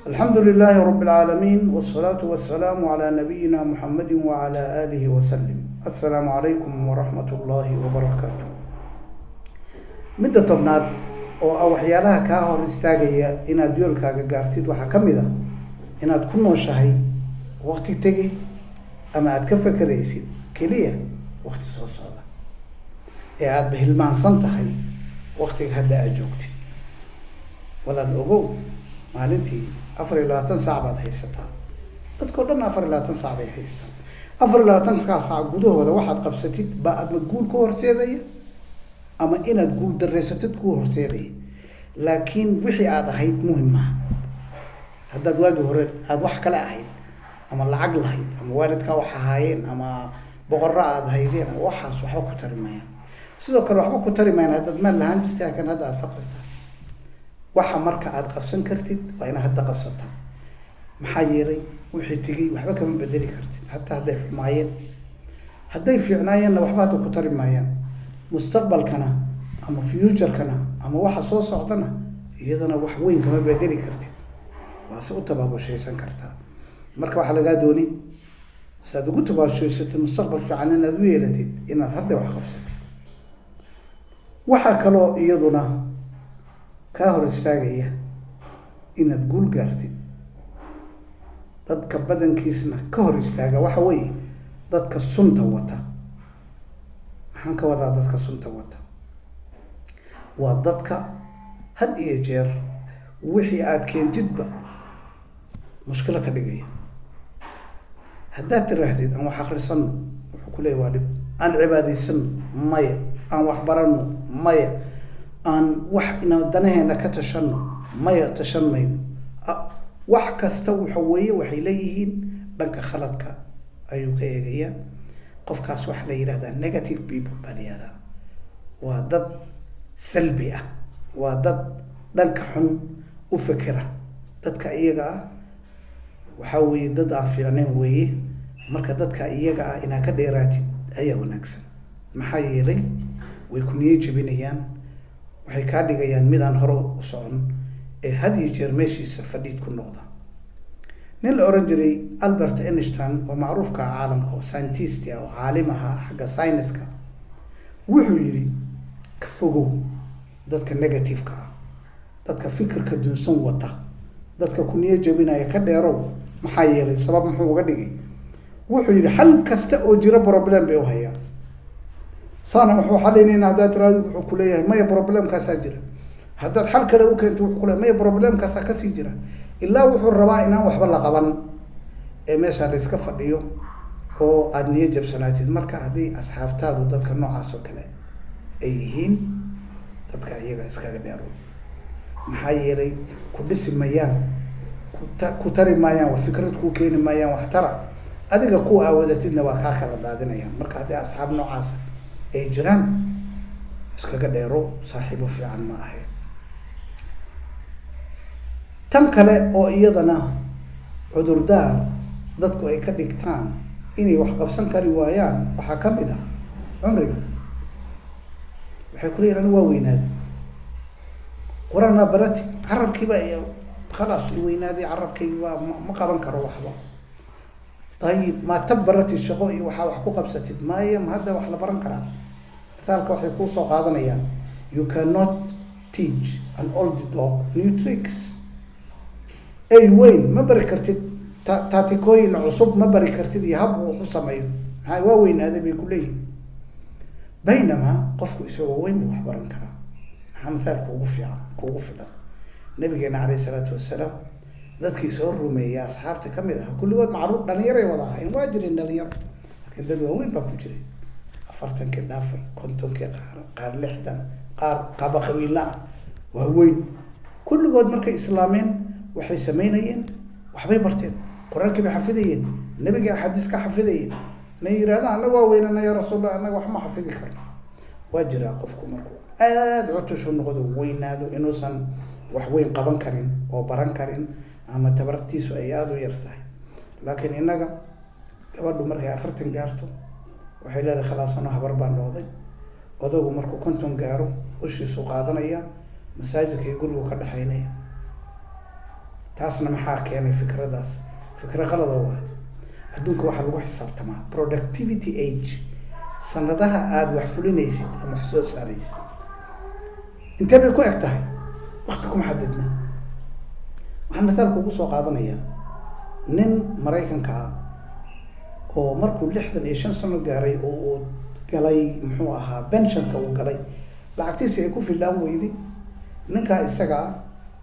الحمد لله رب العالمين والصلاة والسلام على نبينا محمد وعلى آله وسلم. السلام عليكم ورحمة الله وبركاته. مدة طبناد أو أحيالها كاهر استاجية إن أديول كاجارتيد وحكمدة إن تكونوا شهي وقت تجي أما أتكفى كريسي كلية وقت صوصة عاد بهالمان صنتهي وقت هدا أجوكتي ولا الأبو maalintii 24 saac baad haysataa dadku dhan 24 saac bay haystaan 24 saac gudahooda waxaad qabsatid ba aad guul ku horseedaya ama inaad guul dareysatid ku horseedaya laakiin wixii aad ahayd muhiim ah haddaad waagi hore aad wax kale ahayd ama lacag lahayd ama waalidka wax ahaayeen ama boqorra aad haydeen waxaas waxba ku tarimayaan sidoo kale waxba ku tarimayaan haddaad maal lahaan jirtaa kan hadda aad faqrtaa waxa marka aad qabsan kartid waa inaad hadda qabsataa maxaa yeelay wixii tagay waxba kama bedeli kartid hatta hadday xumaayeen hadday fiicnaayeenna waxba hadda ku tari maayaan mustaqbalkana ama future-kana ama waxa soo socdana iyadana wax weyn kama bedeli kartid waa si u tabaabashaysan kartaa marka waxa laga dooni saad ugu tabaabashaysato mustaqbal fiican inaad u yeelatid inaad hadda wax qabsatid waxa kaloo iyaduna كهر استاجية إن تقول قارتي ضدك بدن كيسنا كهر استاجا وحوي ضدك السنة وتا حنك وضع ضدك السنة وتا وضدك هاد إيجار وحي عاد كين تدبا مشكلة كدقية هدات الرهديد أنا وحقر سن وحكولي والد أنا عبادي سن مايا أنا وحبرنو مايا aan wax ina danaheena ka tashano maya tashanmayno wax kasta waxa weeye waxay leeyihiin dhanka khaladka ayuu ka eegayaan qofkaas waxa la yiraahdaa negative people baliyada waa dad salbi ah waa dad dhanka xun u fikira dadka iyaga ah waxa weeye dad aan fiicnayn weeye marka dadka iyaga ah ina ka dheeraatid ayaa wanaagsan maxaa yeelay way ku niyajibinayaan waxay ka dhigayaan midaan hore u socon ee had iyo jeer meeshiisa fadhiid ku noqda nin la oran jiray Albert Einstein oo macruufka caalamka oo scientist ah oo caalim ah xagga science-ka wuxuu yiri ka fogow dadka negative-ka dadka fikirka dunsan wata dadka ku niyad jabinaya ka dheerow maxaa yeelay sabab muxuu uga dhigay wuxuu yiri hal kasta oo jira problem bay u hayaan صانع وحو حلينين هذا ترى كليه ما يبروبلم كاسجرة هذا الحل كله ممكن تقول كله ما يبروبلم كاسجرة إلا وحو الربائنا وحب الله قبل ماشى رزق فديو هو أدنى يجيب سنوات المركة هذه أصحاب تادو ضد كنوع سكلا أيهين ضد كأيه إسكال بيرو محيري كل اسم ميان كتر ميان وفكرة كوكين ميان واحترى هذه قوة ودتنا وخاخر ضادنا يعني مركة هذه أصحاب نوع ay jiraan iskaga dheero saaxiibo fiican ma ahay tan kale oo iyadana cudurdaar dadku ay ka dhigtaan inay wax qabsan kari waayaan waxa kamid ah umriga waxay ku leeyahay waa weynaad quraana barati carabkiiba iyo خلاص weynaadi carabkayga ma qaban karo waxba طيب ما تبرت الشقوي وح قبستي مايا ما هذا وح لبرن كلام مثالك وح يكون سوق هذا نيان you cannot teach an old dog new tricks أي وين ما بركرتي تعطيكوين عصب ما بركرتي يهب وحصمين هاي وين هذا بيقولي بينما قفوا يسووا وين وح برن كلام مثالك وقفنا نبينا عليه الصلاة والسلام dadkii soo rumeeyay asxaabta kamid ah kulligood macruuf dhalinyaro wada ahayn waa jireen dhalinyaro laakiin dad waaweyn baa ku jiray 40 dhaafay 50 qaar 60 qaar qaba qabiila waaweyn kulligood markay islaameen waxay sameynayeen waxbay barteen quraanka bay xafidayeen nabiga xadiiska xafidayeen ma yiraahdo anaga waa weynana ya rasuulullah anaga wax ma xafidi karno waa jira qofku markuu aad cutushu noqdo weynaado inuusan wax weyn qaban karin oo baran karin ama tabartiisu ay aada u yar tahay. laakiin innaga gabadhu markay 40 gaarto waxay leedahay khalaasano habar baan noqday. odagu markuu 50 gaaro ushiisu qaadanaya masaajidka iyo gurigu ka dhaxaynaya. taasna maxaa keenay fikradaas? fikra qalad ah waa adduunka waxa lagu xisaabtamaa productivity age, sanadaha aad wax fulinaysid ama wax soo saaraysid intee bay ku eg tahay, waqti kuma xadidna. waxaan masaal kugu soo qaadanayaa nin Maraykanka ah oo markuu 65 sano gaaray oo galay muxuu ahaa pensionka uu galay lacagtiisa ay ku filaan weyday. ninka isaga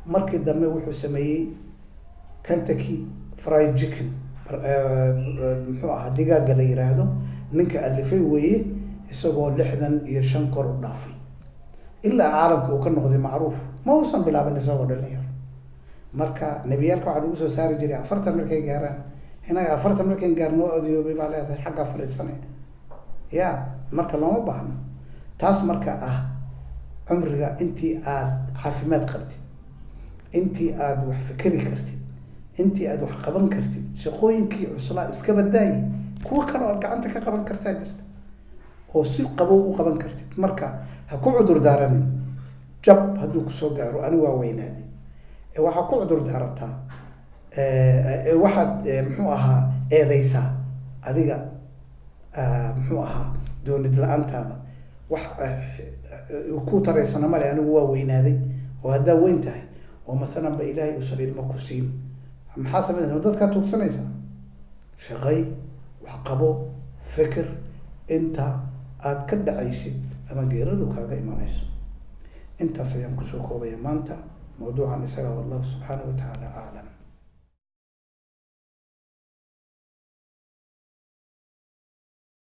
markii dambe wuxuu sameeyay Kentucky Fried Chicken, muxuu ahaa digaaga la yiraahdo. ninka alifay weeye isagoo 65 kor u dhaafay ilaa caalamka uu ka noqday macruuf. ma uusan bilaabin isagoo dhalinyaro. marka nabiyaalka waxaa lagu soo saari jiray 40 markay gaaraan. inaga 40 markay gaarno adiyoobay baa leedahay xagga fariisanay ya. marka looma baahno taas. marka cumriga intii aad caafimaad qabtid, intii aad wax fikri kartid, intii aad wax qaban kartid, shaqooyinkii cuslaa iska badaay kuwa kale aad gacanta ka qaban kartaa jirta oo si qabow u qaban kartid. marka ha ku cudur daaranin jab hadduu kusoo gaaro ani waa weynaaday. waxaa ku cudur daarataa waxaad muxuu ahaa eedaysaa adiga muxuu ahaa doonid la-aantaada wax ku taraysana male. anigu waa weynaaday. oo haddaa weyn tahay oo masalan ba ilaahay usan ilmo ku siin maxaa sameynaysaa? dadkaa tuugsanaysaa. shaqay, wax qabo, fikir inta aad ka dhacaysid ama geeradu kaaga imanayso. intaas ayaan kusoo koobaya maanta mawduucan isaga. wallahu subxaanahu wa tacaala aclam.